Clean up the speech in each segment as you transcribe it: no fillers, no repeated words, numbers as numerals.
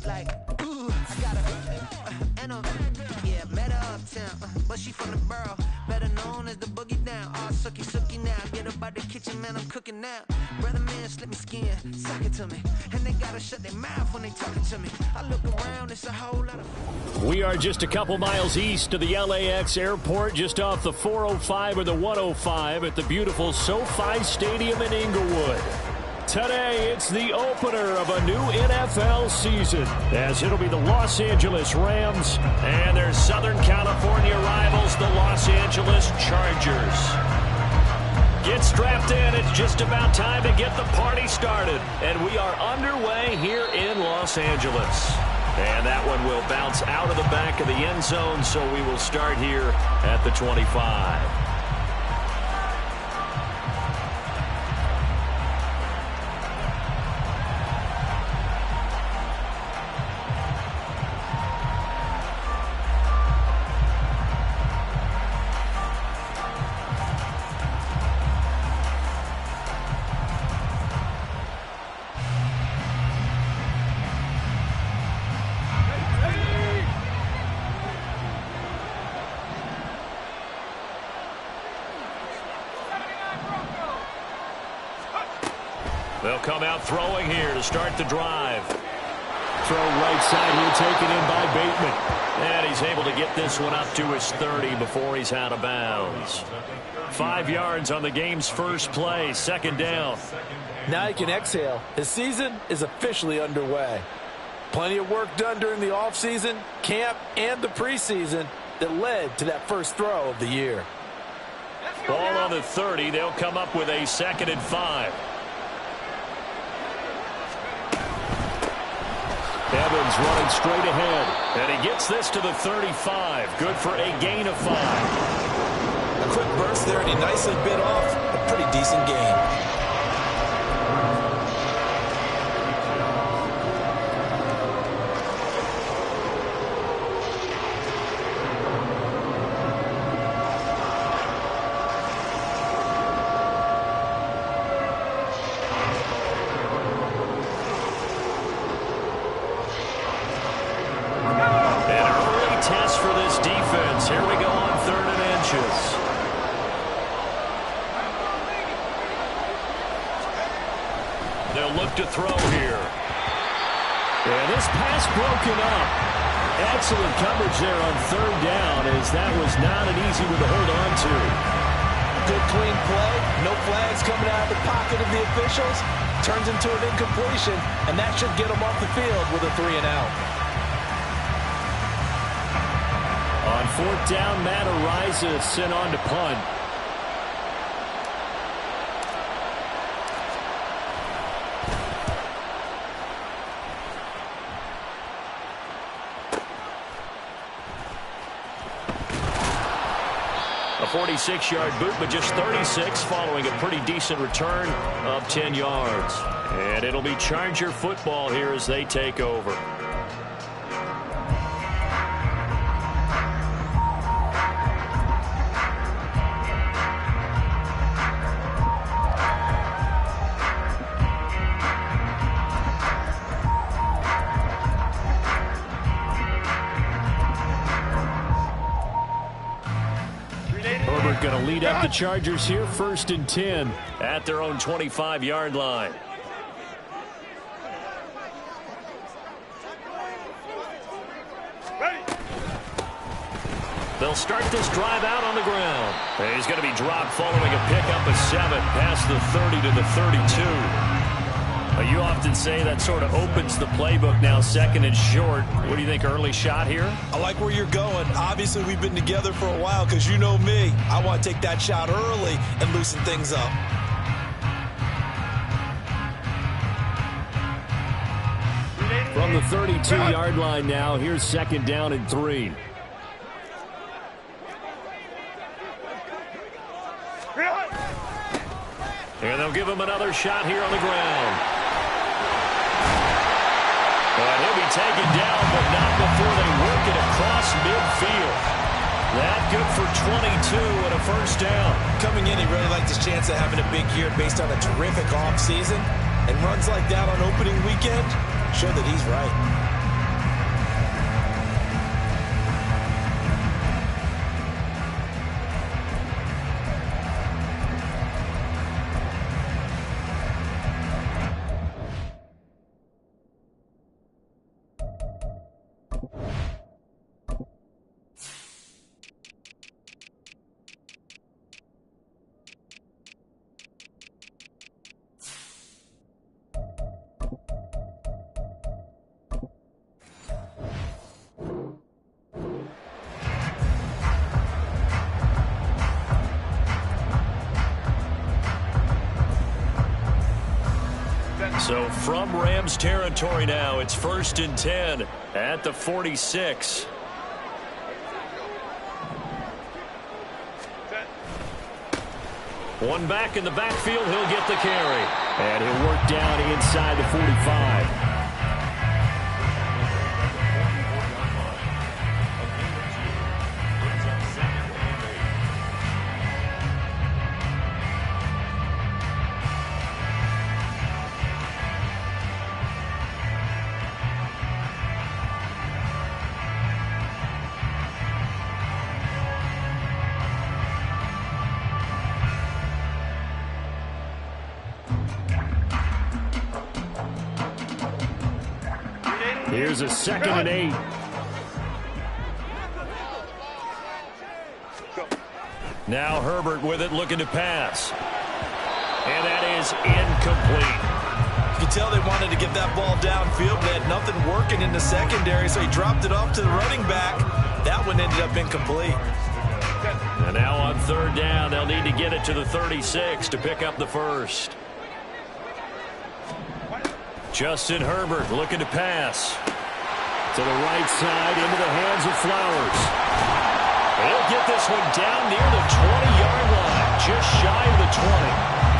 like, ooh, I got her, and yeah, met her uptown, but she from the borough, better known as the boogie down. All sucky now, get up out the kitchen, man, I'm cooking now. Brother man, slip me skin, suck it to me, and they gotta shut their mouth when they talking to me. I look around, it's a whole lot of... We are just a couple miles east of the LAX airport, just off the 405 or the 105 at the beautiful SoFi Stadium in Inglewood. Today, it's the opener of a new NFL season, as it'll be the Los Angeles Rams and their Southern California rivals, the Los Angeles Chargers. Get strapped in. It's just about time to get the party started. And we are underway here in Los Angeles. And that one will bounce out of the back of the end zone, so we will start here at the 25. They'll come out throwing here to start the drive. Throw right side here taken in by Bateman. And he's able to get this one up to his 30 before he's out of bounds. 5 yards on the game's first play, second down. Now he can exhale. His season is officially underway. Plenty of work done during the offseason, camp, and the preseason that led to that first throw of the year. Ball on the 30. They'll come up with a 2nd and 5. Evans running straight ahead, and he gets this to the 35. Good for a gain of 5. A quick burst there, and he nicely bit off a pretty decent gain. To throw here. And this pass broken up. Excellent coverage there on 3rd down, as that was not an easy one to hold on to. Good clean play. No flags coming out of the pocket of the officials. Turns into an incompletion, and that should get them off the field with a 3 and out. On 4th down, Matt Araiza sent on to punt. A 46-yard boot, but just 36 following a pretty decent return of 10 yards. And it'll be Charger football here as they take over. Going to lead up the Chargers here, 1st and 10 at their own 25-yard line. They'll start this drive out on the ground. He's going to be dropped following a pickup of 7 past the 30 to the 32. You often say that sort of opens the playbook now, 2nd and short. What do you think, early shot here? I like where you're going. Obviously, we've been together for a while because you know me. I want to take that shot early and loosen things up. From the 32-yard line now, here's 2nd down and 3. And they'll give him another shot here on the ground. But he'll be taken down, but not before they work it across midfield. That good for 22 and a 1st down. Coming in, he really liked his chance of having a big year based on a terrific offseason. And runs like that on opening weekend show that he's right. So from Rams territory now, it's 1st and 10 at the 46. One back in the backfield, he'll get the carry. And he'll work down inside the 45. Here's a 2nd and 8. Now Herbert with it, looking to pass. And that is incomplete. You can tell they wanted to get that ball downfield. They had nothing working in the secondary, so he dropped it off to the running back. That one ended up incomplete. And now on 3rd down, they'll need to get it to the 36 to pick up the first. Justin Herbert looking to pass. To the right side, into the hands of Flowers. He'll get this one down near the 20-yard line, just shy of the 20.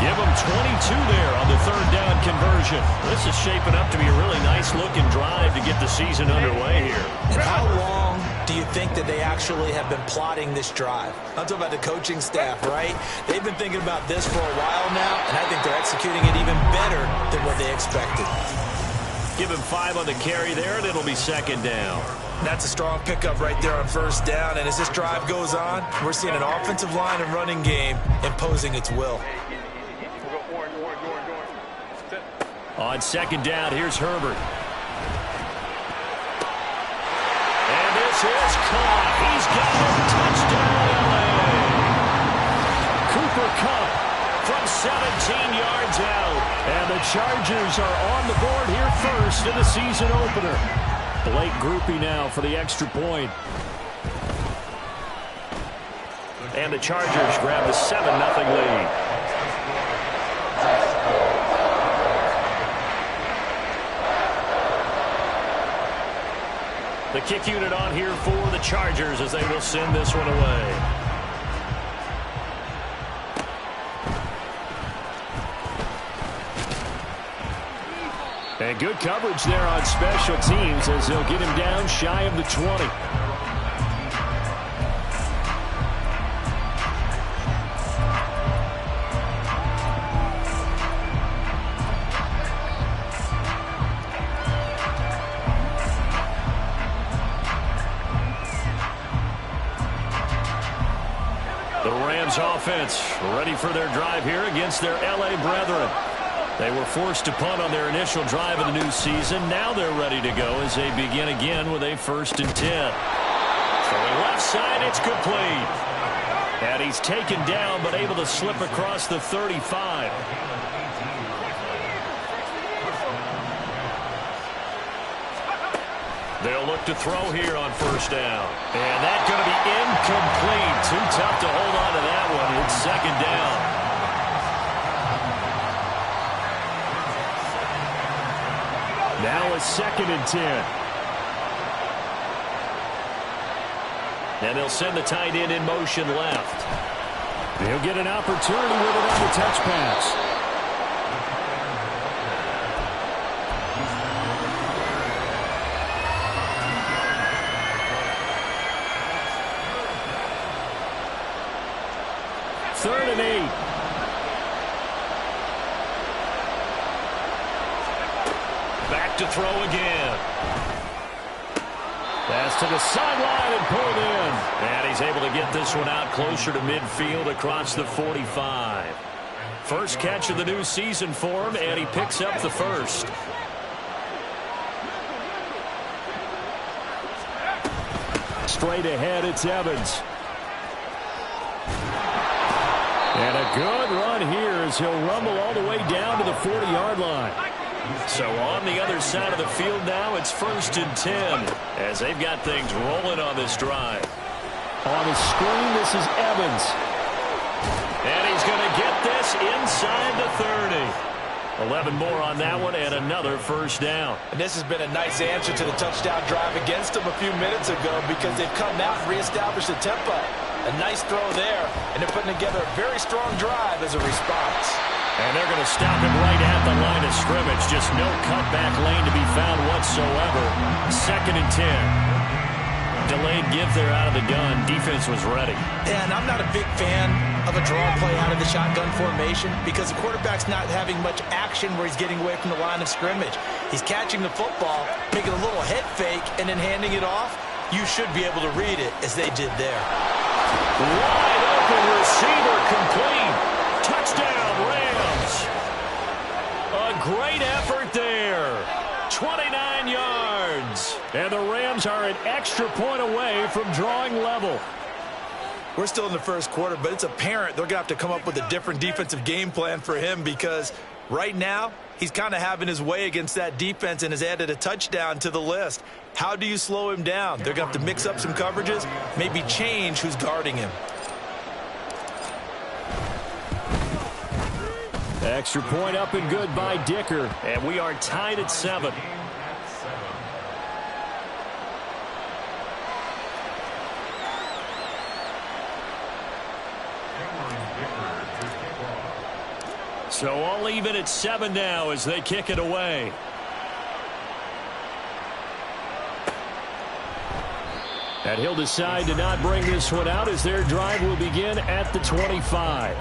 Give him 22 there on the 3rd down conversion. This is shaping up to be a really nice-looking drive to get the season underway here. And how long do you think that they actually have been plotting this drive? I'm talking about the coaching staff, right? They've been thinking about this for a while now, and I think they're executing it even better than what they expected. Give him 5 on the carry there, and it'll be 2nd down. That's a strong pickup right there on 1st down, and as this drive goes on, we're seeing an offensive line and running game imposing its will. On 2nd down, here's Herbert. And this is caught. He's got him. Touchdown, LA. Cooper Kupp from 17 yards out. And the Chargers are on the board here first in the season opener. Blake Grupe now for the extra point. And the Chargers grab the 7-0 lead. The kick unit on here for the Chargers as they will send this one away. And good coverage there on special teams as they'll get him down shy of the 20. The Rams offense ready for their drive here against their LA brethren. They were forced to punt on their initial drive of the new season. Now they're ready to go as they begin again with a 1st and 10. Throwing left side, it's complete. And he's taken down but able to slip across the 35. They'll look to throw here on 1st down. And that's going to be incomplete. Too tough to hold on to that one. It's 2nd down. Now a 2nd and 10. And they'll send the tight end in motion left. They'll get an opportunity with it on the touch pass. Third and 8. Back to throw again. Pass to the sideline and pulled in. And he's able to get this one out closer to midfield across the 45. First catch of the new season for him, and he picks up the first. Straight ahead, it's Evans. And a good run here as he'll rumble all the way down to the 40-yard line. So on the other side of the field now, it's 1st and 10 as they've got things rolling on this drive. On the screen, this is Evans. And he's going to get this inside the 30. 11 more on that one and another first down. And this has been a nice answer to the touchdown drive against them a few minutes ago because they've come out and reestablished the tempo. A nice throw there, and they're putting together a very strong drive as a response. And they're going to stop him right at the line of scrimmage. Just no cutback lane to be found whatsoever. 2nd and 10. Delayed give there out of the gun. Defense was ready. And I'm not a big fan of a draw play out of the shotgun formation because the quarterback's not having much action where he's getting away from the line of scrimmage. He's catching the football, making a little head fake, and then handing it off. You should be able to read it as they did there. Wide open receiver complete. Touchdown, Rams. A great effort there. 29 yards. And the Rams are an extra point away from drawing level. We're still in the first quarter, but it's apparent they're going to have to come up with a different defensive game plan for him because right now he's kind of having his way against that defense and has added a touchdown to the list. How do you slow him down? They're going to have to mix up some coverages, maybe change who's guarding him. Extra point up and good by Dicker. And we are tied at 7. So all even at 7 now as they kick it away. And he'll decide to not bring this one out as their drive will begin at the 25.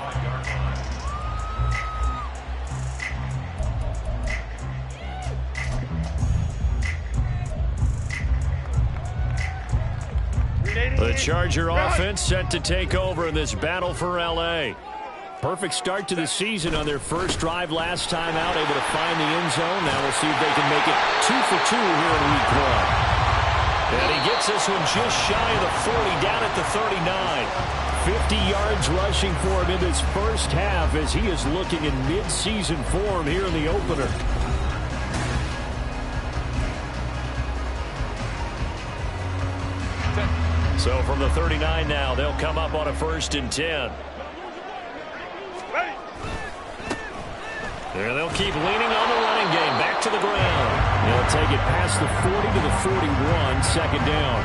The Charger offense set to take over in this battle for L.A. Perfect start to the season on their first drive last time out, able to find the end zone. Now we'll see if they can make it 2 for 2 here in week 1. And he gets this one just shy of the 40, down at the 39. 50 yards rushing for him in this first half as he is looking in mid-season form here in the opener. So from the 39 now, they'll come up on a 1st and 10. And they'll keep leaning on the running game. Back to the ground. They'll take it past the 40 to the 41. 2nd down.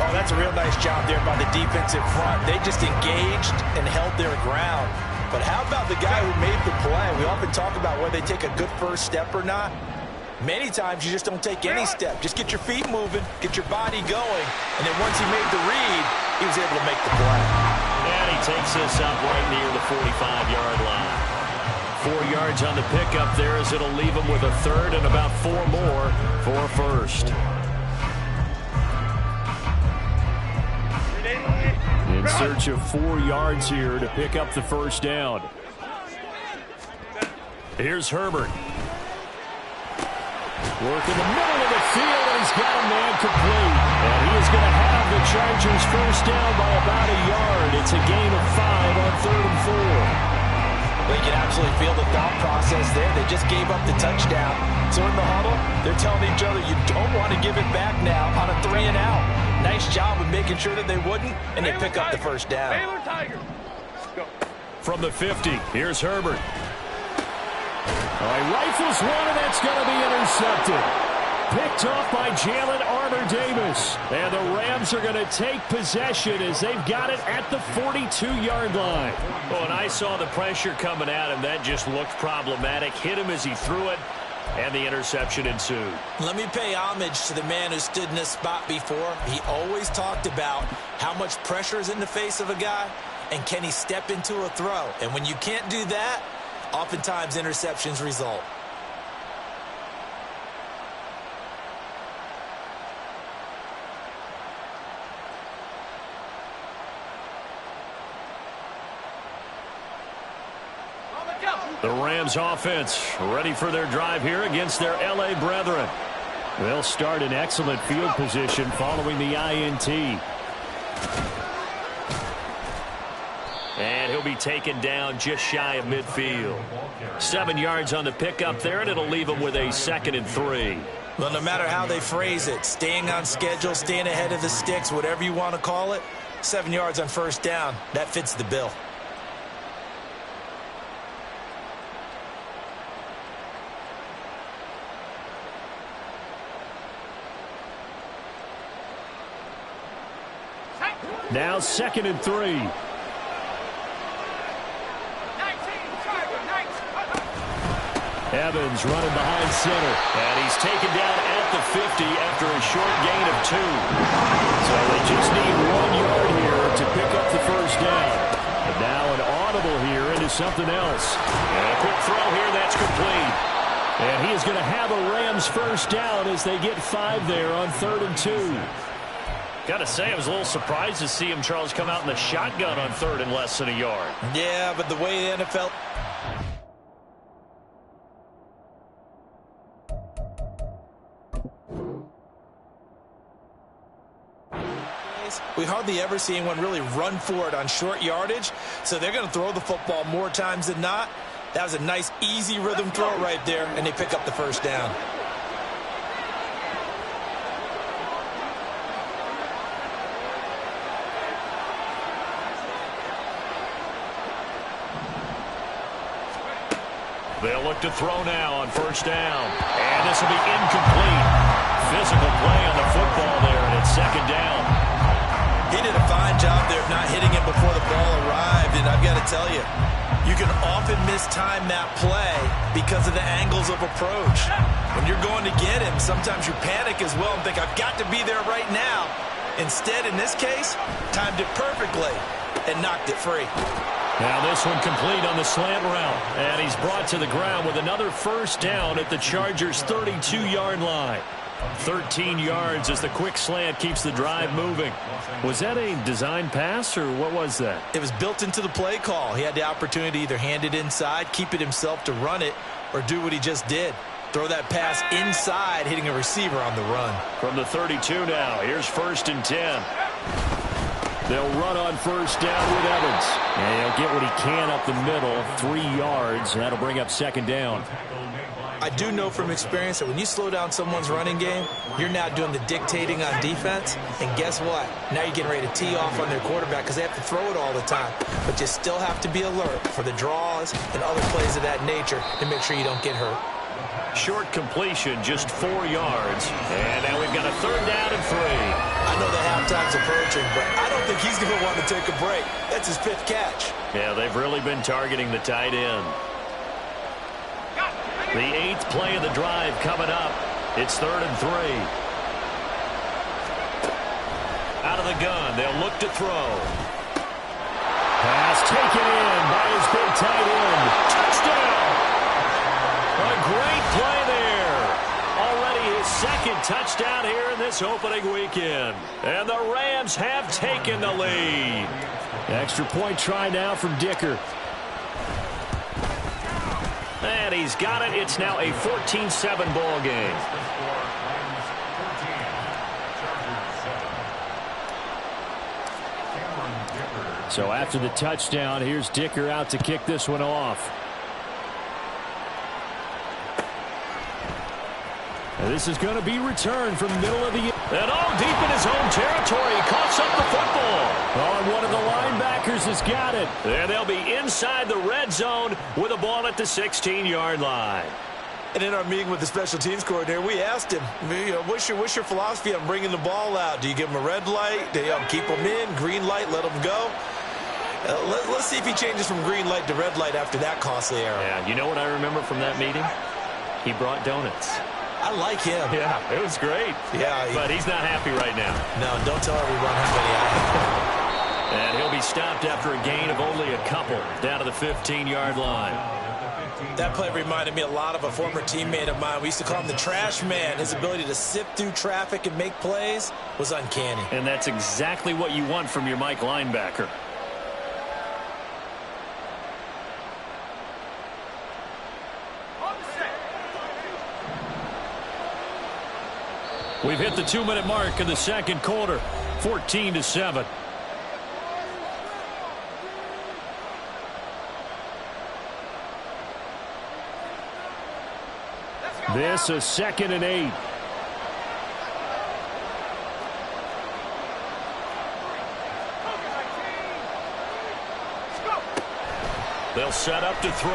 Oh, that's a real nice job there by the defensive front. They just engaged and held their ground. But how about the guy who made the play? We often talk about whether they take a good first step or not. Many times you just don't take any step. Just get your feet moving, get your body going, and then once he made the read, he was able to make the play. And he takes this up right near the 45-yard line. 4 yards on the pickup there as it'll leave him with a 3rd and about 4 more for a 1st. In search of 4 yards here to pick up the 1st down. Here's Herbert. Work in the middle of the field, and he's got a man complete. And he is going to have the Chargers 1st down by about a yard. It's a gain of 5 on 3rd and 4. Well, you can absolutely feel the thought process there. They just gave up the touchdown. So in the huddle, they're telling each other, you don't want to give it back now on a 3 and out. Nice job of making sure that they wouldn't, and they pick up the 1st down. Baylor Tigers. Go. From the 50, here's Herbert. All right, rifles one, and that's going to be intercepted. Picked off by Jalen Armour-Davis. And the Rams are going to take possession as they've got it at the 42-yard line. Oh, and I saw the pressure coming at him. That just looked problematic. Hit him as he threw it, and the interception ensued. Let me pay homage to the man who stood in this spot before. He always talked about how much pressure is in the face of a guy, and can he step into a throw. And when you can't do that, oftentimes interceptions result. The Rams offense ready for their drive here against their L.A. brethren. They'll start in excellent field position following the INT. And he'll be taken down just shy of midfield. 7 yards on the pickup there, and it'll leave him with a 2nd and 3. Well, no matter how they phrase it, staying on schedule, staying ahead of the sticks, whatever you want to call it, 7 yards on 1st down, that fits the bill. Now 2nd and 3. Evans running behind center. And he's taken down at the 50 after a short gain of 2. So they just need 1 yard here to pick up the first down. But now an audible here into something else. And a quick throw here, that's complete. And he is going to have a Rams first down as they get 5 there on 3rd and 2. Got to say, I was a little surprised to see him, Charles, come out in the shotgun on 3rd and less than a yard. Yeah, but the way the NFL... We hardly ever see anyone really run for it on short yardage, so they're going to throw the football more times than not. That was a nice, easy rhythm throw right there, and they pick up the first down. They'll look to throw now on first down. And this will be incomplete. Physical play on the football there, and it's 2nd down. He did a fine job there of not hitting him before the ball arrived, and I've got to tell you, you can often mistime that play because of the angles of approach. When you're going to get him, sometimes you panic as well and think, I've got to be there right now. Instead, in this case, timed it perfectly and knocked it free. Now this one complete on the slant route. And he's brought to the ground with another first down at the Chargers' 32-yard line. 13 yards as the quick slant keeps the drive moving. Was that a design pass, or what was that? It was built into the play call. He had the opportunity to either hand it inside, keep it himself to run it, or do what he just did. Throw that pass inside, hitting a receiver on the run. From the 32 now, here's 1st and 10. They'll run on first down with Evans. And he'll get what he can up the middle, 3 yards. That'll bring up 2nd down. I do know from experience that when you slow down someone's running game, you're now doing the dictating on defense. And guess what? Now you're getting ready to tee off on their quarterback because they have to throw it all the time. But you still have to be alert for the draws and other plays of that nature to make sure you don't get hurt. Short completion, just 4 yards. And now we've got a 3rd down and 3. I know the halftime's approaching, but I don't think he's going to want to take a break. That's his 5th catch. Yeah, they've really been targeting the tight end. The 8th play of the drive coming up. It's 3rd and 3. Out of the gun, they'll look to throw. Pass taken in by his big tight end. Touchdown! A great play there. Already his 2nd touchdown here in this opening weekend. And the Rams have taken the lead. Extra point try now from Dicker. And he's got it. It's now a 14-7 ball game. So after the touchdown, here's Dicker out to kick this one off. And this is going to be returned from the middle of the... And all deep in his own territory. He coughs up the football. Oh, and one of the linebackers has got it. And they'll be inside the red zone with a ball at the 16-yard line. And in our meeting with the special teams coordinator, we asked him, what's your philosophy on bringing the ball out? Do you give him a red light? Do you keep him in? Green light, let him go? Let's see if he changes from green light to red light after that costly error. Yeah, you know what I remember from that meeting? He brought donuts. I like him. Yeah, it was great. Yeah. But he's not happy right now. No, don't tell everyone how many I have. And he'll be stopped after a gain of only a couple down to the 15-yard line. That play reminded me a lot of a former teammate of mine. We used to call him the trash man. His ability to sift through traffic and make plays was uncanny. And that's exactly what you want from your Mike linebacker. We've hit the 2-minute mark in the 2nd quarter, 14-7. This is 2nd and 8. They'll set up to throw.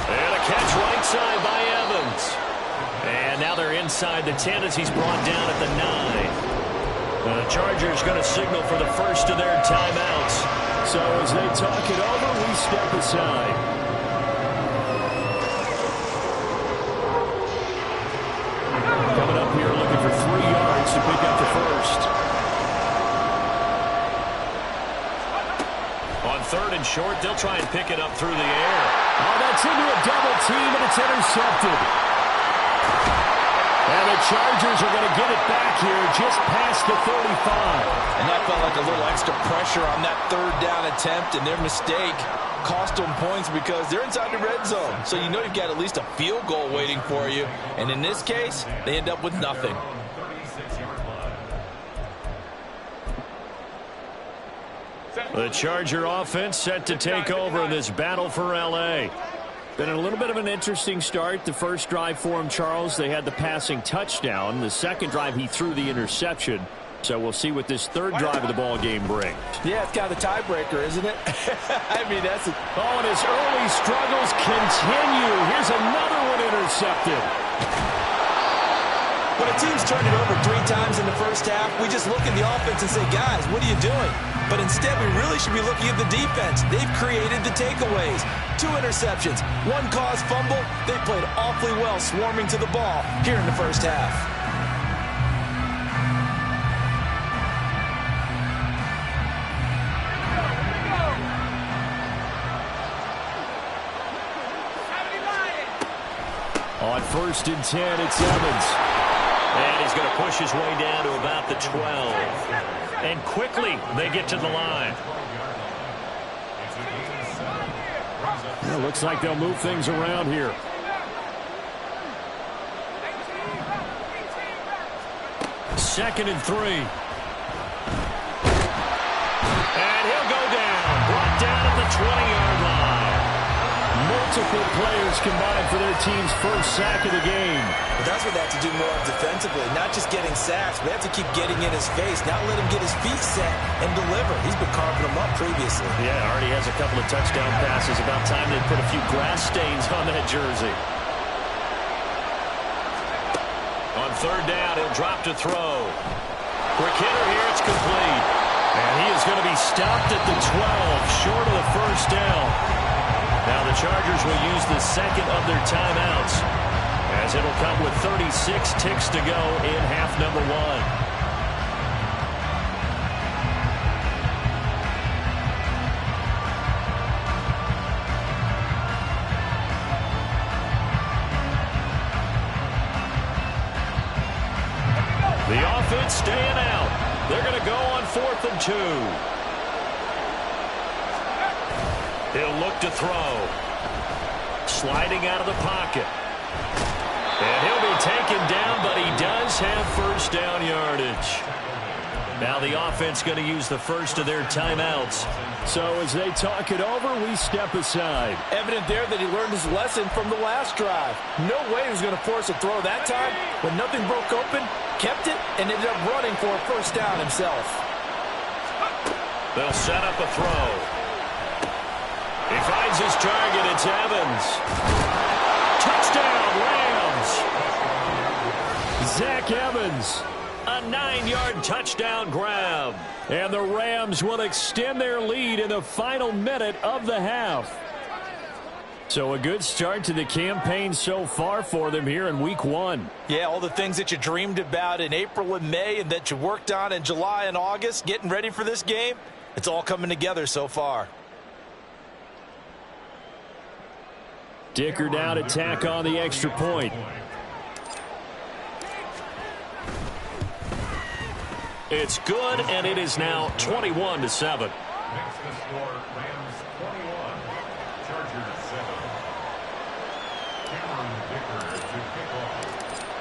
And a catch right side by Evans. And now they're inside the 10 as he's brought down at the 9. The Chargers going to signal for the first of their timeouts. So as they talk it over, we step aside. Coming up here looking for 3 yards to pick up the first. On 3rd and short, they'll try and pick it up through the air. Oh, that's into a double team, and it's intercepted. And the Chargers are going to get it back here just past the 35. And that felt like a little extra pressure on that 3rd down attempt, and their mistake cost them points because they're inside the red zone. So you know you've got at least a field goal waiting for you. And in this case, they end up with nothing. The Charger offense set to take over in this battle for L.A. Been a little bit of an interesting start. The first drive for him, Charles, they had the passing touchdown. The second drive, he threw the interception. So we'll see what this 3rd drive of the ball game brings. Yeah, it's kind of the tiebreaker, isn't it? I mean, that's it. Oh, and his early struggles continue. Here's another one intercepted. When a team's turned it over 3 times in the first half, we just look at the offense and say, guys, what are you doing? But instead, we really should be looking at the defense. They've created the takeaways. 2 interceptions, 1 caused fumble. They played awfully well swarming to the ball here in the first half. On 1st and 10, it's Evans. And he's going to push his way down to about the 12. And quickly, they get to the line. It looks like they'll move things around here. Second and 3. And he'll go down. Brought down at the 20-yard line. Multiple players combined for their team's first sack of the game. But that's what they have to do more defensively, not just getting sacks. They have to keep getting in his face, not let him get his feet set and deliver. He's been carving them up previously. Yeah, already has a couple of touchdown passes. About time they put a few grass stains on that jersey. On 3rd down, he'll drop to throw. Quick hitter here, it's complete. And he is going to be stopped at the 12, short of the first down. Now the Chargers will use the second of their timeouts, as it'll come with 36 ticks to go in half number 1. The offense staying out. They're going to go on 4th and 2. He'll look to throw. Sliding out of the pocket. And he'll be taken down, but he does have first down yardage. Now the offense going to use the first of their timeouts. So as they talk it over, we step aside. Evident there that he learned his lesson from the last drive. No way he was going to force a throw that time. When nothing broke open, kept it, and ended up running for a first down himself. They'll set up a throw. He finds his target. It's Evans. Touchdown, Rams. Zach Evans. A 9-yard touchdown grab. And the Rams will extend their lead in the final minute of the half. So a good start to the campaign so far for them here in week 1. Yeah, all the things that you dreamed about in April and May and that you worked on in July and August, getting ready for this game, it's all coming together so far. Dicker down to tack on the extra point. It's good, and it is now 21-7.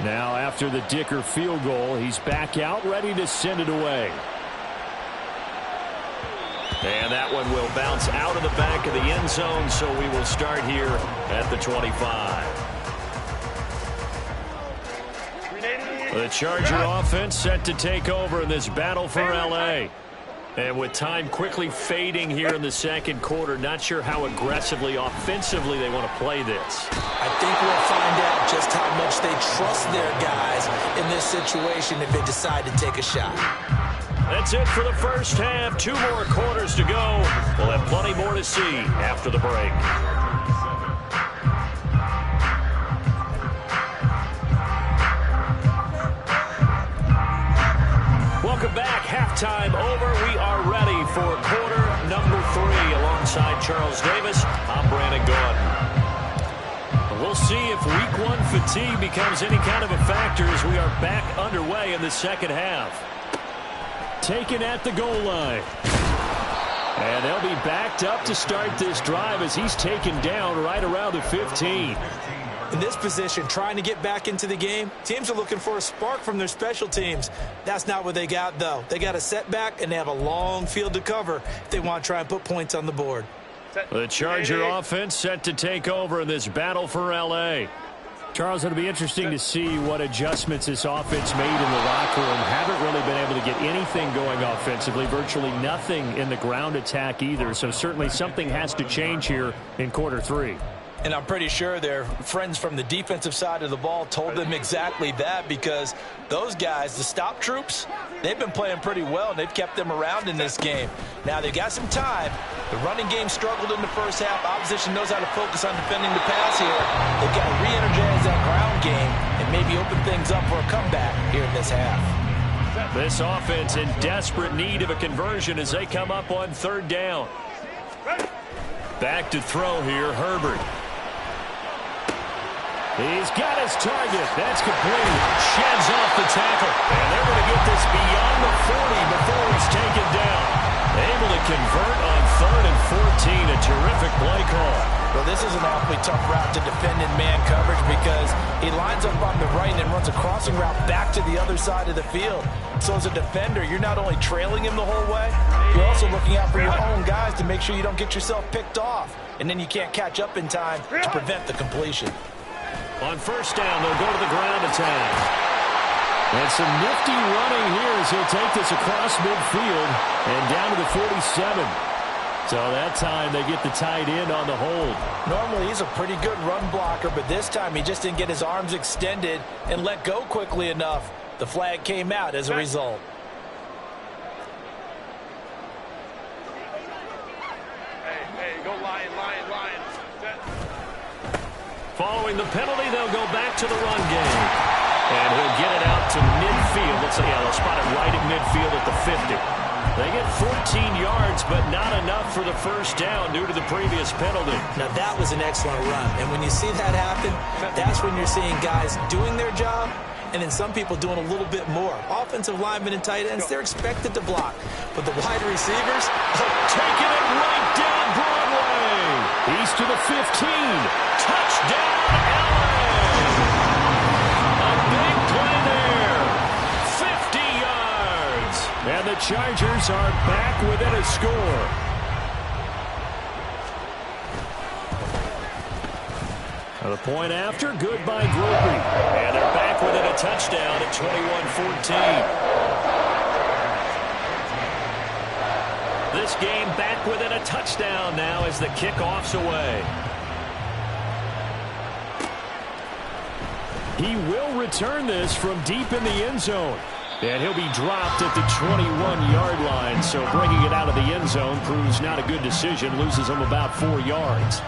Now after the Dicker field goal, he's back out ready to send it away. And that one will bounce out of the back of the end zone, so we will start here at the 25. The Charger offense set to take over in this battle for L.A. And with time quickly fading here in the second quarter, not sure how aggressively, offensively they want to play this. I think we'll find out just how much they trust their guys in this situation if they decide to take a shot. That's it for the first half. 2 more quarters to go. We'll have plenty more to see after the break. Welcome back. Halftime over. We are ready for quarter number 3. Alongside Charles Davis, I'm Brandon Gaudin. We'll see if week 1 fatigue becomes any kind of a factor as we are back underway in the second half. Taken at the goal line. And they'll be backed up to start this drive as he's taken down right around the 15. In this position, trying to get back into the game, teams are looking for a spark from their special teams. That's not what they got, though. They got a setback, and they have a long field to cover if they want to try and put points on the board. The Charger offense set to take over in this battle for L.A. Charles, it'll be interesting to see what adjustments this offense made in the locker room. Haven't really been able to get anything going offensively, virtually nothing in the ground attack either. So certainly something has to change here in quarter 3. And I'm pretty sure their friends from the defensive side of the ball told them exactly that, because those guys, the stop troops, they've been playing pretty well, and they've kept them around in this game. Now, they've got some time. The running game struggled in the first half. Opposition knows how to focus on defending the pass here. They've got to re-energize that ground game and maybe open things up for a comeback here in this half. This offense in desperate need of a conversion as they come up on 3rd down. Back to throw here, Herbert. He's got his target. That's complete. Sheds off the tackle. And they're going to get this beyond the 40 before he's taken down. Able to convert on 3rd and 14. A terrific play call. Well, this is an awfully tough route to defend in man coverage because he lines up on the right and runs a crossing route back to the other side of the field. So as a defender, you're not only trailing him the whole way, you're also looking out for your own guys to make sure you don't get yourself picked off. And then you can't catch up in time to prevent the completion. On 1st down, they'll go to the ground attack. And some nifty running here as he'll take this across midfield and down to the 47. So that time they get the tight end on the hold. Normally he's a pretty good run blocker, but this time he just didn't get his arms extended and let go quickly enough. The flag came out as a result. Hey, go lion. Following the penalty, they'll go back to the run game. And he'll get it out to midfield. They'll spot it right at midfield at the 50. They get 14 yards, but not enough for the 1st down due to the previous penalty. Now, that was an excellent run. And when you see that happen, that's when you're seeing guys doing their job and then some people doing a little bit more. Offensive linemen and tight ends, they're expected to block. But the wide receivers are taking it right down Broadway. He's to the 15. Touchdown, LA. A big play there. 50 yards. And the Chargers are back within a score. The point after, good by Grupe. And they're back within a touchdown at 21-14. This game back within a touchdown now as the kickoff's away. He will return this from deep in the end zone. And he'll be dropped at the 21-yard line. So bringing it out of the end zone proves not a good decision. Loses him about 4 yards.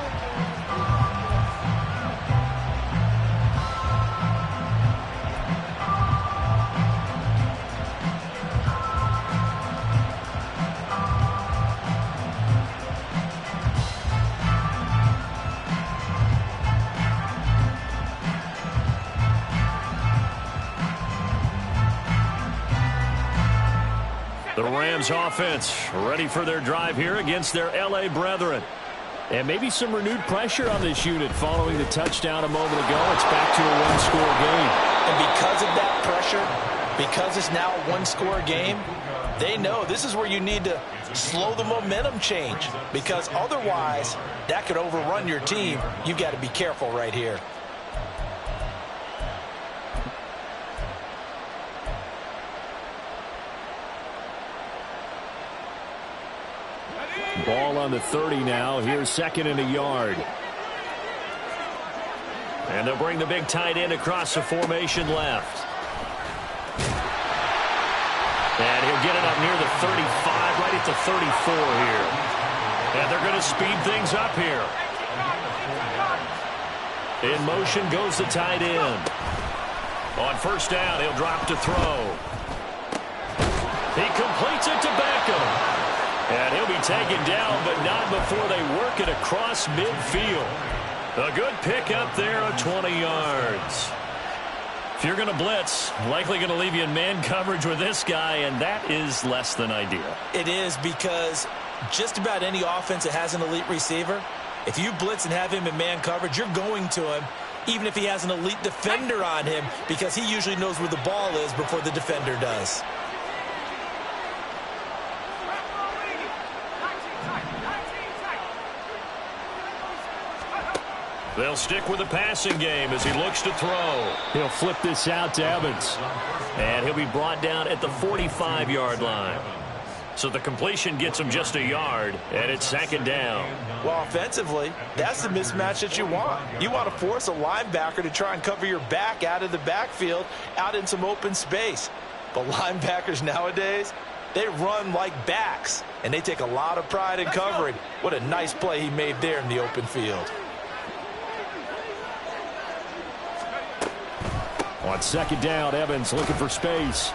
The Rams offense ready for their drive here against their L.A. brethren. And maybe some renewed pressure on this unit following the touchdown a moment ago. It's back to a one-score game. And because of that pressure, because it's now a one-score game, they know this is where you need to slow the momentum change. Because otherwise, that could overrun your team. You've got to be careful right here. Ball on the 30 now. Here's second and a yard. And they'll bring the big tight end across the formation left. And he'll get it up near the 35, right at the 34 here. And they're going to speed things up here. In motion goes the tight end. On first down, he'll drop to throw. He completes it to Beckham. And he'll be taken down, but not before they work it across midfield. A good pick up there of 20 yards. If you're going to blitz, likely going to leave you in man coverage with this guy, and that is less than ideal. It is, because just about any offense that has an elite receiver, if you blitz and have him in man coverage, you're going to him, even if he has an elite defender on him, because he usually knows where the ball is before the defender does. They'll stick with the passing game as he looks to throw. He'll flip this out to Evans. And he'll be brought down at the 45-yard line. So the completion gets him just a yard, and it's second down. Well, offensively, that's the mismatch that you want. You want to force a linebacker to try and cover your back out of the backfield, out in some open space. But linebackers nowadays, they run like backs, and they take a lot of pride in covering. What a nice play he made there in the open field. On second down, Evans looking for space.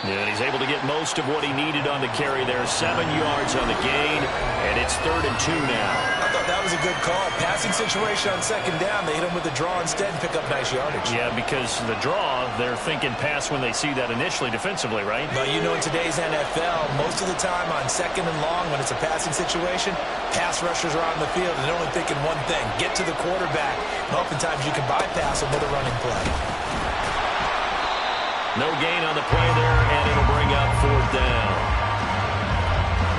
And he's able to get most of what he needed on the carry there. 7 yards on the gain, and it's 3rd and 2 now. I thought that was a good call. Passing situation on second down. They hit him with the draw instead and pick up nice yardage. Yeah, because the draw, they're thinking pass when they see that initially defensively, right? But you know, in today's NFL, most of the time on second and long, when it's a passing situation, pass rushers are on the field and they're only thinking one thing: get to the quarterback. And oftentimes you can bypass them with a running play. No gain on the play there, and it'll bring up 4th down.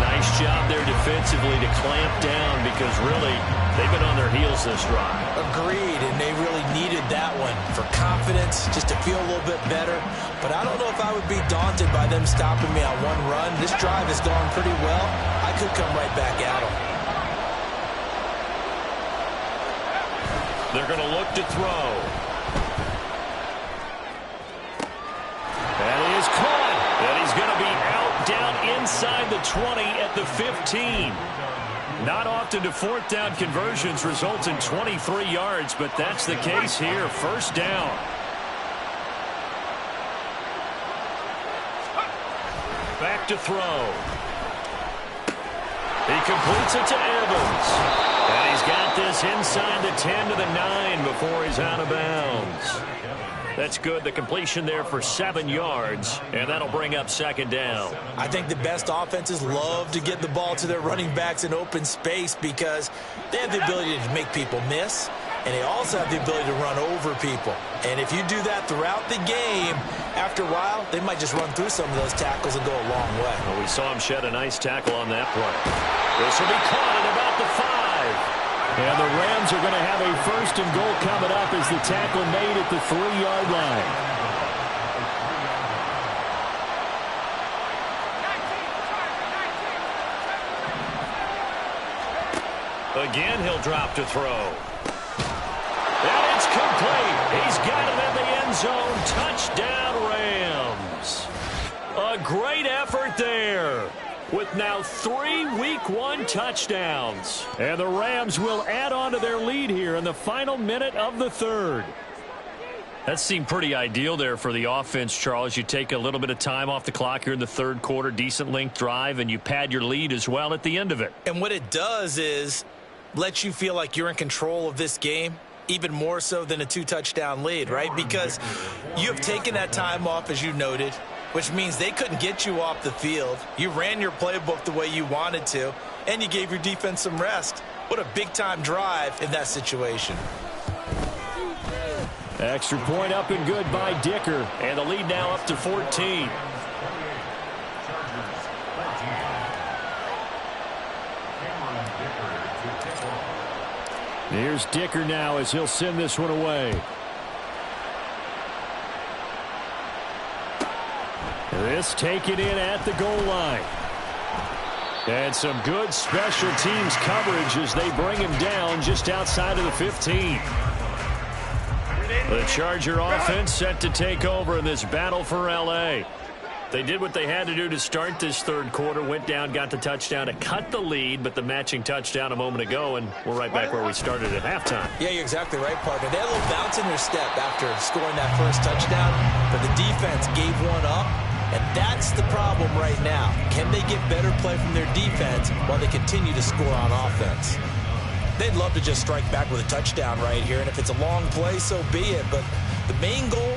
Nice job there defensively to clamp down, because really, they've been on their heels this drive. Agreed, and they really needed that one for confidence, just to feel a little bit better. But I don't know if I would be daunted by them stopping me on one run. This drive has gone pretty well. I could come right back at them. They're going to look to throw. And he is caught. And he's going to be out down inside the 20 at the 15. Not often do 4th down conversions result in 23 yards, but that's the case here. First down. Back to throw. He completes it to Evans. And he's got this inside the 10 to the 9 before he's out of bounds. That's good. The completion there for 7 yards, and that'll bring up second down. I think the best offenses love to get the ball to their running backs in open space, because they have the ability to make people miss, and they also have the ability to run over people. And if you do that throughout the game, after a while, they might just run through some of those tackles and go a long way. Well, we saw him shed a nice tackle on that play. This will be caught at about the 5. And the Rams are going to have a 1st and goal coming up as the tackle made at the 3-yard line. Again, he'll drop to throw. And it's complete. He's got it in the end zone. Touchdown, Rams. A great effort there, with now 3 Week 1 touchdowns. And the Rams will add on to their lead here in the final minute of the 3rd. That seemed pretty ideal there for the offense, Charles. You take a little bit of time off the clock here in the 3rd quarter, decent length drive, and you pad your lead as well at the end of it. And what it does is let you feel like you're in control of this game, even more so than a 2-touchdown lead, right? Because you have taken that time off, as you noted, which means they couldn't get you off the field. You ran your playbook the way you wanted to, and you gave your defense some rest. What a big-time drive in that situation. Extra point up and good by Dicker. And the lead now up to 14. Here's Dicker now as he'll send this one away. This taken in at the goal line. And some good special teams coverage as they bring him down just outside of the 15. The Charger offense set to take over in this battle for L.A. They did what they had to do to start this third quarter, went down, got the touchdown to cut the lead, but the matching touchdown a moment ago, and we're right back where we started at halftime. Yeah, you're exactly right, partner. They had a little bounce in their step after scoring that first touchdown, but the defense gave one up, and that's the problem right now. Can they get better play from their defense while they continue to score on offense? They'd love to just strike back with a touchdown right here, and if it's a long play, so be it, but the main goal,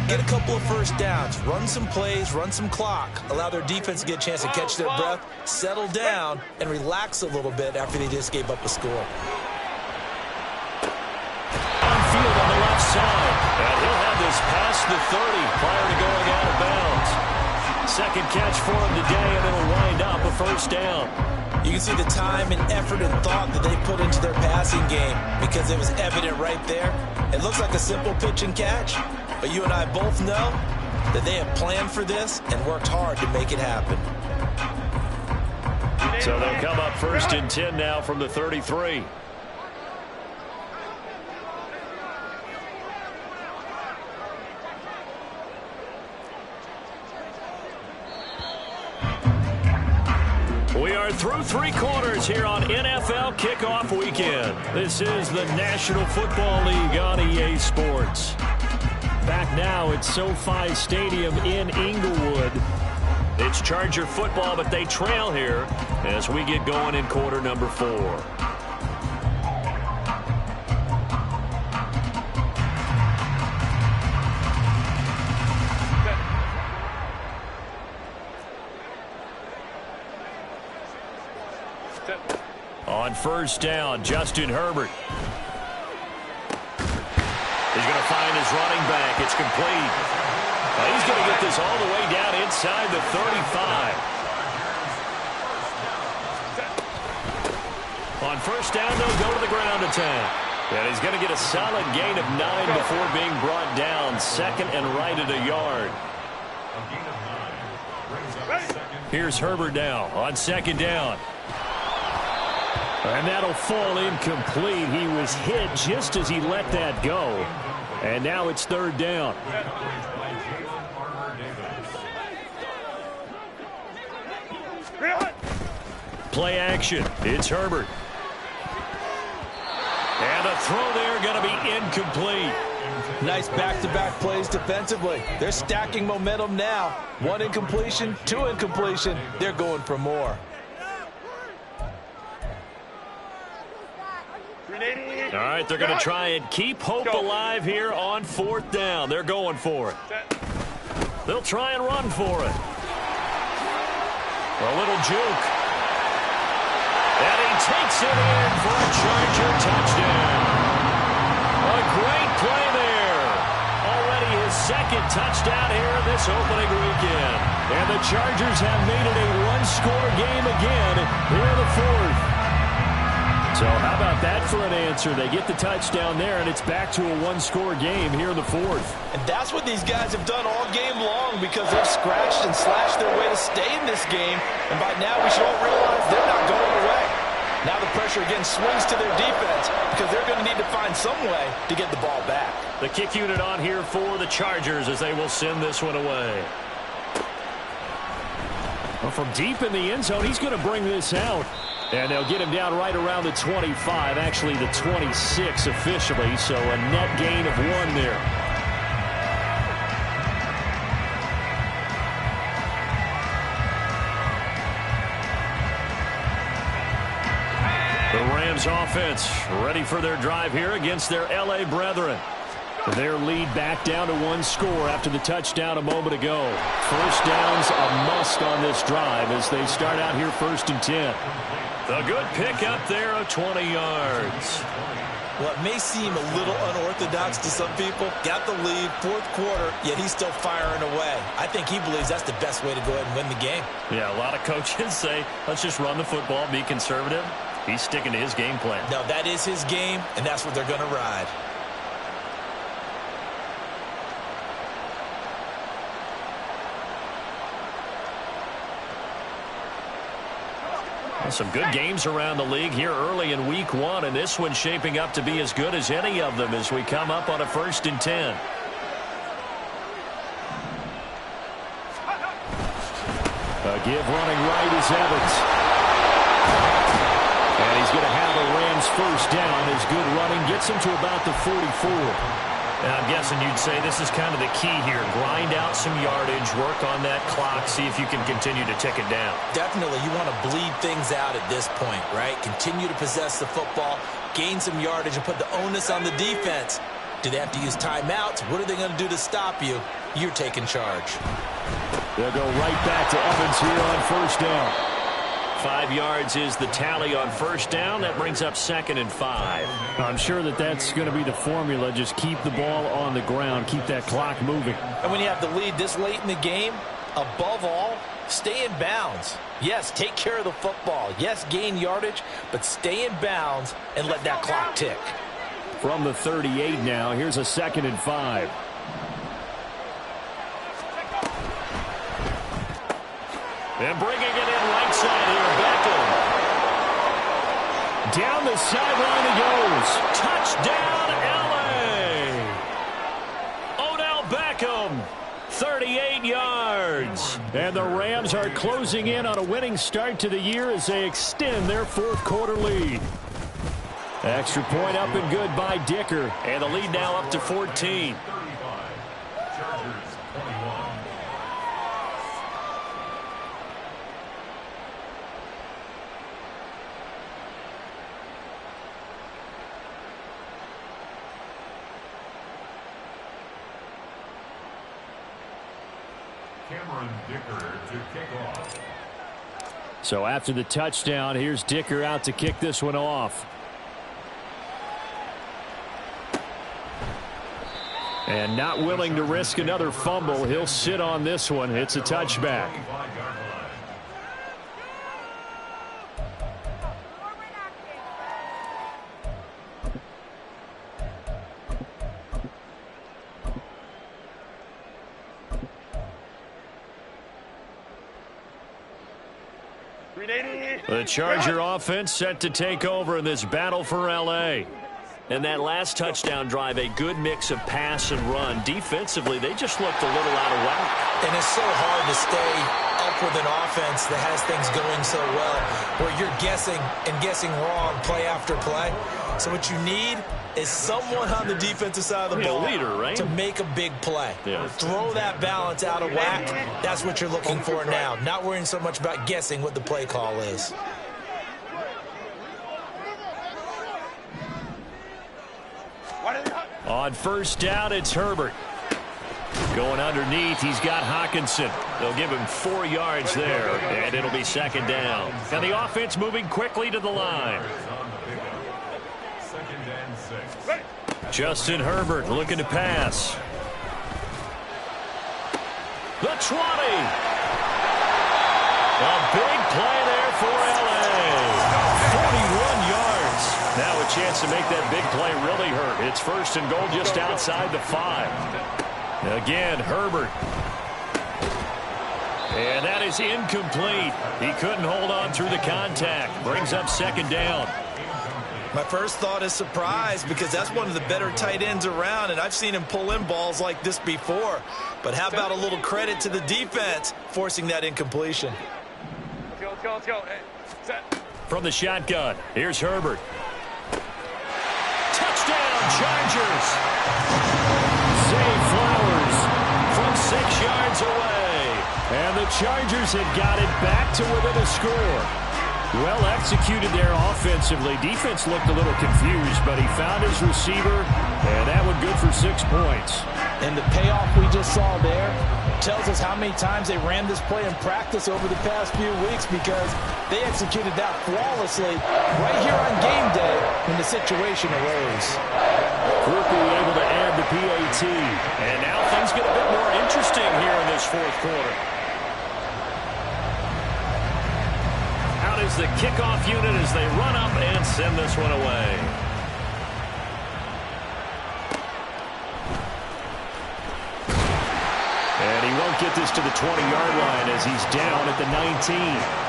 get a couple of first downs, run some plays, run some clock, allow their defense to get a chance to catch their breath, settle down, and relax a little bit after they just gave up a score. On field on the left side, and he'll have this past the 30 prior to going out of bounds. Second catch for him today, and it'll wind up a first down. You can see the time and effort and thought that they put into their passing game because it was evident right there. It looks like a simple pitch and catch, but you and I both know that they have planned for this and worked hard to make it happen. So they'll come up first and 10 now from the 33. We are through three quarters here on NFL Kickoff Weekend. This is the National Football League on EA Sports. Back now at SoFi Stadium in Inglewood. It's Charger football, but they trail here as we get going in quarter number 4. On first down, Justin Herbert. He's going to find his running back. It's complete. He's going to get this all the way down inside the 35. On first down, they'll go to the ground attack. And he's going to get a solid gain of 9 before being brought down. Second and right at a yard. Here's Herbert now on second down. And that'll fall incomplete. He was hit just as he let that go. And now it's third down. Play action. It's Herbert. And a throw there going to be incomplete. Nice back-to-back plays defensively. They're stacking momentum now. 1 incompletion, 2 incompletion. They're going for more. All right, they're going to try and keep hope alive here on fourth down. They're going for it. They'll try and run for it. A little juke. And he takes it in for a Charger touchdown. A great play there. Already his second touchdown here in this opening weekend. And the Chargers have made it a one-score game again here in the fourth. So how about that for an answer? They get the touchdown there, and it's back to a one-score game here in the fourth. And that's what these guys have done all game long because they've scratched and slashed their way to stay in this game. And by now we should all realize they're not going away. Now the pressure again swings to their defense because they're going to need to find some way to get the ball back. The kick unit on here for the Chargers as they will send this one away. Well, from deep in the end zone, he's going to bring this out. And they'll get him down right around the 25, actually the 26 officially, so a net gain of 1 there. The Rams offense ready for their drive here against their L.A. brethren. Their lead back down to 1 score after the touchdown a moment ago. First down's a must on this drive as they start out here first and 10. A good pick up there of 20 yards. What may seem a little unorthodox to some people, got the lead, fourth quarter, yet he's still firing away. I think he believes that's the best way to go ahead and win the game. Yeah, a lot of coaches say, let's just run the football, be conservative. He's sticking to his game plan. No, that is his game, and that's what they're going to ride. Some good games around the league here early in week 1, and this one's shaping up to be as good as any of them as we come up on a 1st and 10. A give running right is Evans. And he's going to have a Rams 1st down. His good running gets him to about the 44. And I'm guessing you'd say this is kind of the key here. Grind out some yardage, work on that clock, see if you can continue to tick it down. Definitely, you want to bleed things out at this point, right? Continue to possess the football, gain some yardage, and put the onus on the defense. Do they have to use timeouts? What are they going to do to stop you? You're taking charge. They'll go right back to Evans here on 1st down. 5 yards is the tally on 1st down. That brings up 2nd and 5. I'm sure that's going to be the formula. Just keep the ball on the ground. Keep that clock moving. And when you have the lead this late in the game, above all, stay in bounds. Yes, take care of the football. Yes, gain yardage, but stay in bounds and let that clock tick. From the 38 now, here's a 2nd and 5. And bringing it in right side here, Beckham. Down the sideline he goes. Touchdown, L.A. Odell Beckham, 38 yards. And the Rams are closing in on a winning start to the year as they extend their 4th quarter lead. Extra point up and good by Dicker. And the lead now up to 14. So after the touchdown, here's Dicker out to kick this one off. And not willing to risk another fumble, he'll sit on this one. It's a touchback. The Charger offense set to take over in this battle for L.A. And that last touchdown drive, a good mix of pass and run. Defensively, they just looked a little out of whack. And it's so hard to stay up with an offense that has things going so well, where you're guessing and guessing wrong play after play. So what you need is someone on the defensive side of the ball, a leader, right? to make a big play. Yeah. Throw that balance out of whack. That's what you're looking for now. Not worrying so much about guessing what the play call is. On 1st down, it's Herbert. Going underneath, he's got Hockenson. They'll give him 4 yards there, and it'll be 2nd down. Now the offense moving quickly to the line. Justin Herbert looking to pass. The 20. A big play there for L.A. 41 yards. Now a chance to make that big play really hurt. It's 1st and goal just outside the 5. Again, Herbert. And that is incomplete. He couldn't hold on through the contact. Brings up 2nd down. My first thought is surprise, because that's one of the better tight ends around, and I've seen him pull in balls like this before. But how about a little credit to the defense forcing that incompletion? Let's go. Hey, set. From the shotgun, here's Herbert. Touchdown, Chargers. Zay Flowers From 6 yards away. And the Chargers have got it back to within a score. Well executed there offensively. Defense looked a little confused, but he found his receiver, and that one good for 6 points. And the payoff we just saw there tells us how many times they ran this play in practice over the past few weeks, because they executed that flawlessly right here on game day when the situation arose. Quickly able to add the PAT. And now things get a bit more interesting here in this 4th quarter. Out is the kickoff unit as they run up and send this one away. And he won't get this to the 20-yard line as he's down at the 19.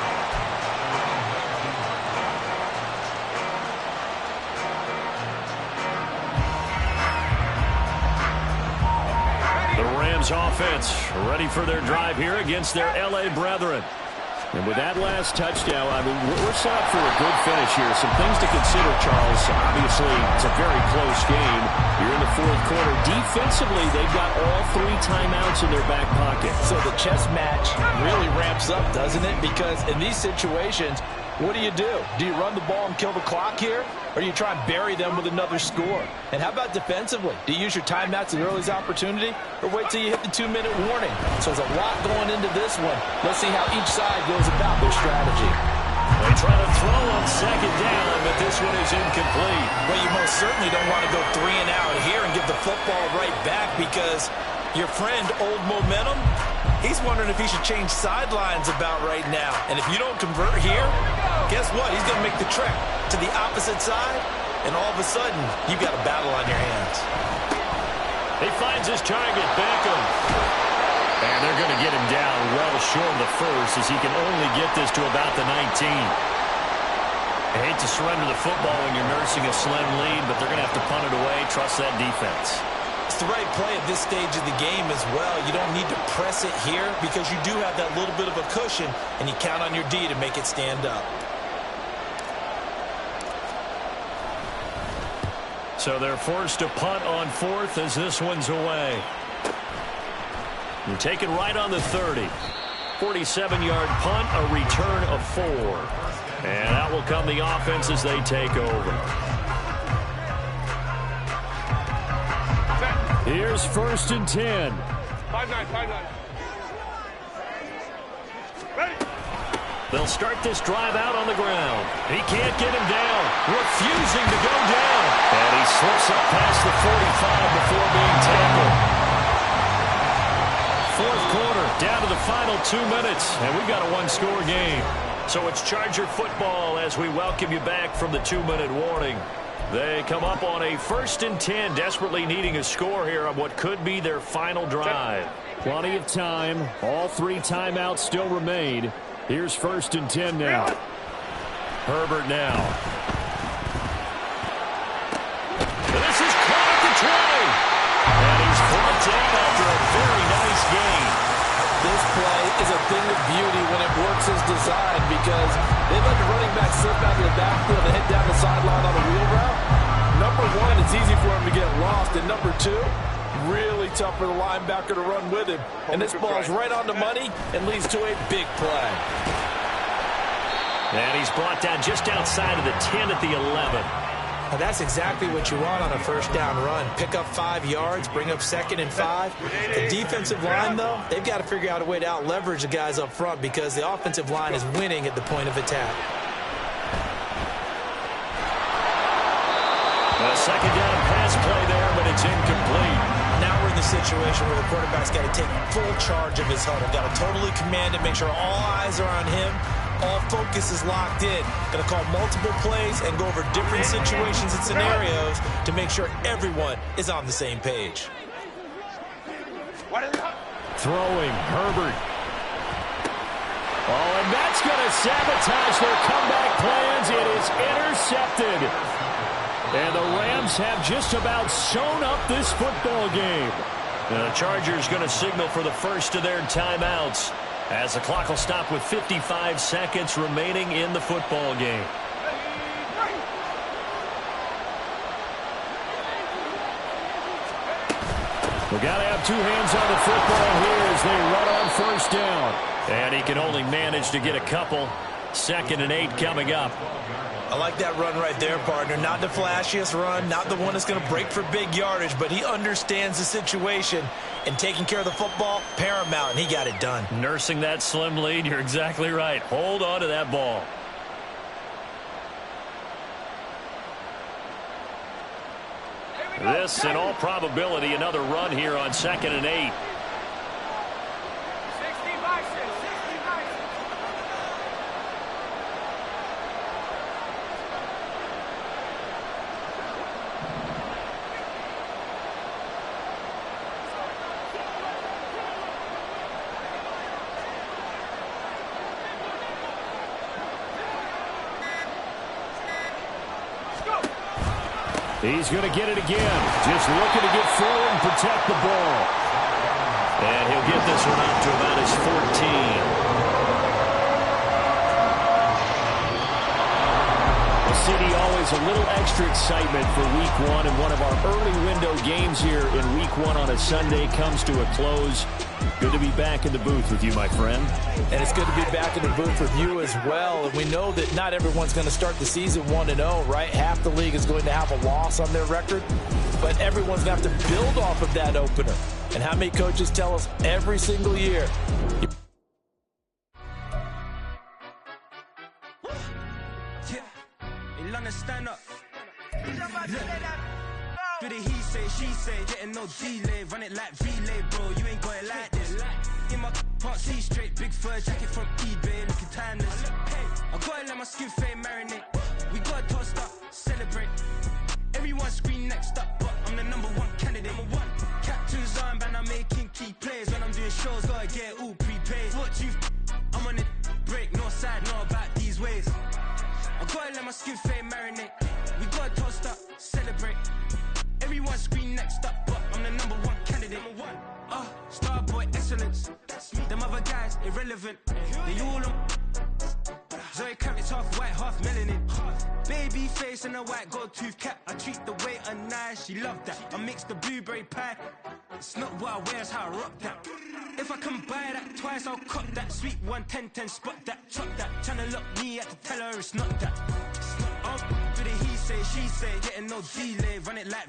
Rams offense ready for their drive here against their L.A. brethren. And with that last touchdown, I mean, we're set up for a good finish here. Some things to consider, Charles. Obviously, it's a very close game. You're in the fourth quarter. Defensively, they've got all 3 timeouts in their back pocket. So the chess match really ramps up, doesn't it? Because in these situations, what do? Do you run the ball and kill the clock here? Or do you try and bury them with another score? And how about defensively? Do you use your timeouts at the earliest opportunity? Or wait till you hit the 2-minute warning? So there's a lot going into this one. Let's see how each side goes about their strategy. They try to throw on second down, but this one is incomplete. Well, you most certainly don't want to go 3 and out here and give the football right back, because your friend, Old Momentum, he's wondering if he should change sidelines about right now. And if you don't convert here, guess what? He's going to make the trek to the opposite side, and all of a sudden, you've got a battle on your hands. He finds his target, Beckham. And they're going to get him down well short of the first, as he can only get this to about the 19. I hate to surrender the football when you're nursing a slim lead, but they're going to have to punt it away. Trust that defense. It's the right play at this stage of the game as well. You don't need to press it here, because you do have that little bit of a cushion, and you count on your D to make it stand up. So they're forced to punt on 4th as this one's away. You take it right on the 30. 47-yard punt, a return of 4. And that will come the offense as they take over. Here's 1st and 10. 5-9. They'll start this drive out on the ground. He can't get him down. Refusing to go down. And he slips up past the 45 before being tackled. Fourth quarter, down to the final 2 minutes. And we've got a 1-score game. So it's Charger football as we welcome you back from the 2-minute warning. They come up on a 1st and 10, desperately needing a score here on what could be their final drive. Plenty of time. All 3 timeouts still remain. Here's 1st and 10 now. Herbert now. This is caught at the 20. And he's brought down after a very nice gain. This play is a thing of beauty when it works as designed, because they let the running back slip out of the backfield and head down the sideline on a wheel route. Number 1, it's easy for him to get lost. And number 2, really tough for the linebacker to run with him. And this ball's right on the money and leads to a big play. And he's brought down just outside of the 10 at the 11. Now that's exactly what you want on a 1st down run. Pick up 5 yards, bring up 2nd and 5. The defensive line, though, they've got to figure out a way to out-leverage the guys up front, because the offensive line is winning at the point of attack. A 2nd down pass play there, but it's incomplete. Now we're in the situation where the quarterback's got to take full charge of his huddle. Got to totally command it, make sure all eyes are on him. All focus is locked in. Going to call multiple plays and go over different situations and scenarios to make sure everyone is on the same page. Throwing, Herbert. Oh, and that's going to sabotage their comeback plans. It is intercepted. And the Rams have just about sewn up this football game. The Chargers going to signal for the first of their timeouts, as the clock will stop with 55 seconds remaining in the football game. We've got to have 2 hands on the football here as they run on 1st down. And he can only manage to get a couple. 2nd and 8 coming up. I like that run right there, partner. Not the flashiest run, not the one that's going to break for big yardage, but he understands the situation, and taking care of the football, paramount, and he got it done. Nursing that slim lead, you're exactly right. Hold on to that ball. This, in all probability, another run here on 2nd and 8. He's going to get it again. Just looking to get forward and protect the ball. And he'll get this one out to about his 14. CD, always a little extra excitement for Week 1, and one of our early window games here in Week 1 on a Sunday comes to a close. Good to be back in the booth with you, my friend. And it's good to be back in the booth with you as well. And we know that not everyone's going to start the season 1-0, right? Half the league is going to have a loss on their record, but everyone's going to have to build off of that opener. And how many coaches tell us every single year? Stand up. Do the he say, she say, getting no delay, run it like relay, bro. You ain't got it like this. In my can't see straight, big fur jacket from eBay, looking timeless. I gotta let my skin fade marinate. We gotta toast up, celebrate. Everyone scream next up, but I'm the #1 candidate. Captain's armband, I'm making key plays. When I'm doing shows, gotta get all prepaid. What you I'm on it, break, no side, know about these ways. I gotta let my skin fade marinate. We gotta toast up, celebrate. Everyone scream next up, but I'm the #1 candidate. Starboy excellence. Them other guys irrelevant. They all on. Zoe Kravitz half white, half melanin. Baby face and a white gold tooth cap. I treat the waiter nice, she love that. I mix the blueberry pie. It's not what I wear, it's how I rock that. If I can buy that twice, I'll cut that. Sweet 110, spot that, chop that. Tryna lock me at the tell her it's not that. Do the he say, she say, getting no delay, run it like